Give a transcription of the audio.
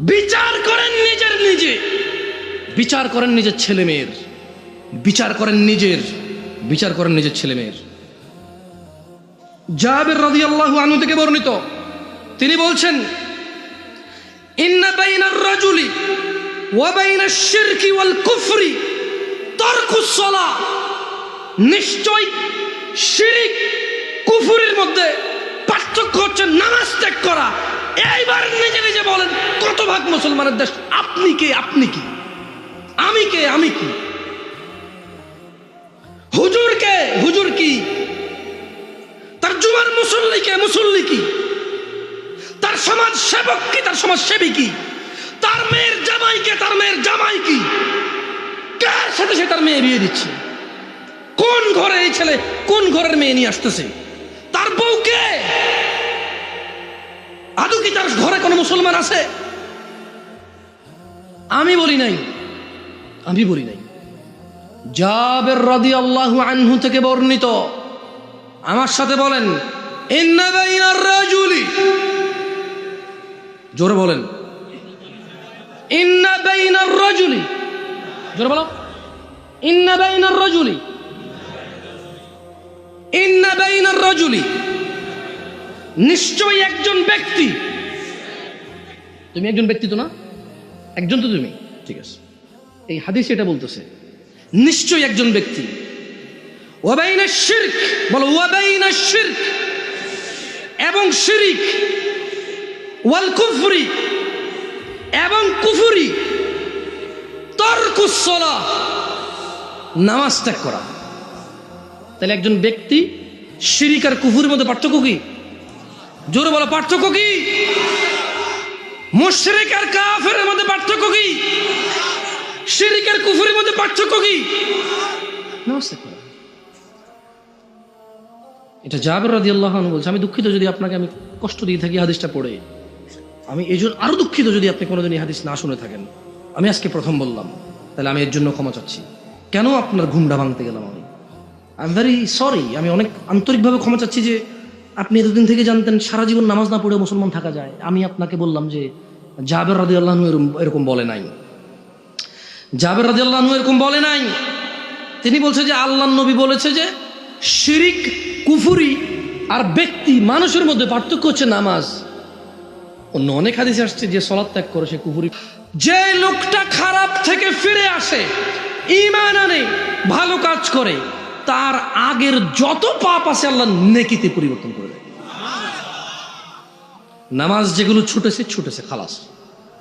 বিচার করেন নিজে, বিচার করেন নিজের ছেলে মেয়ের, বিচার করেন নিজের ছেলে মেয়ের। জাবের রাদিয়াল্লাহু আনহু থেকে বর্ণিত, তিনি বলছেন, ইন্না বাইনার রাজুলি ওয়া বাইনাশ শিরকি ওয়াল কুফরি তারকুস সালাহ। নিশ্চয় শিরক কুফরের মধ্যে পার্থক্য হচ্ছে নামাজ ত্যাগ করা। এইবার নিজে বলেন, কত ভাগ মুসলমানের দেশ? আপনি কে? আমি কি? হুজুর কি? তার জুমার মুসল্লি কি? তার সমাজ সেবক কি? তার সমাজ সেবী কি? তার মেয়ের জামাই কি? কার সাথে সে তার মেয়ে বিয়ে দিচ্ছে? কোন ঘরে এই ছেলে কোন ঘরের মেয়ে নিয়ে আসতেছে? তার বউ কে? আদৌ কি তার ঘরে কোনো মুসলমান আছে? আমি বলি নাই। জাবের রাদিয়াল্লাহু আনহু থেকে বর্ণিত, আমার সাথে বলেন, ইন্না বাইনার রাজুলি, জোরে বলেন, ইন্না বাইনার রাজুলি, জোরে বলো, ইন্না বাইনার রাজুলি, নিশ্চয়ই একজন ব্যক্তি। তুমি একজন ব্যক্তি তো না? একজন তো তুমি, ঠিক আছে। এই হাদিস এটা বলতেছে, নিশ্চয়ই একজন ব্যক্তি। ওয়া বাইনাশ শিরক, বলো, ওয়া বাইনাশ শিরক, এবং শিরিক, ওয়াল কুফরি, এবং কুফরি, তারকুস সালাহ, নামাজ ত্যাগ করা। তাহলে একজন ব্যক্তি শিরিক আর কুফরের মধ্যে পার্থক্য কি? জোরে বলো, পার্থক্য কি? মুশরিক আর কাফেরের মধ্যে পার্থক্য কি? শিরিক আর কুফরের মধ্যে পার্থক্য কি? নামাজ ত্যাগ করা। এটা জাবের রাদিয়াল্লাহু আনহু বলছে। আমি দুঃখিত যদি আপনাকে আমি কষ্ট দিয়ে থাকি হাদিসটা পড়ে। আমি এই জন্য আরো দুঃখিত যদি আপনি কোনোদিন এই হাদিস না শুনে থাকেন। আমি আজকে প্রথম বললাম, তাহলে আমি এর জন্য ক্ষমা চাচ্ছি। কেন আপনার ঘুমটা ভাঙতে গেলাম আমি? I am very sorry. আমি অনেক আন্তরিকভাবে ক্ষমা চাচ্ছি যে আপনি এতদিন থেকে জানতেন সারা জীবন নামাজ না পড়ে মুসলমান থাকা যায়। আমি আপনাকে বললাম যে জাবের রাদিয়াল্লাহু আনহু এরকম বলে নাই। জাবের রাদিয়াল্লাহু আনহু এরকম বলে নাই। তিনি বলছে যে আল্লাহর নবী বলেছে যে শিরিক, কুফরি আর ব্যক্তি মানুষের মধ্যে পার্থক্য হচ্ছে নামাজ। অন্য অনেক হাদিসে আসছে যে সালাত ত্যাগ করে সে কুফরি। যে লোকটা খারাপ থেকে ফিরে আসে, ঈমান আনে, ভালো কাজ করে, তার আগের যত পাপ আছে আল্লাহ নেকিতে পরিবর্তন করে দেয়। নামাজ যেগুলো ছুটেছে খালাস।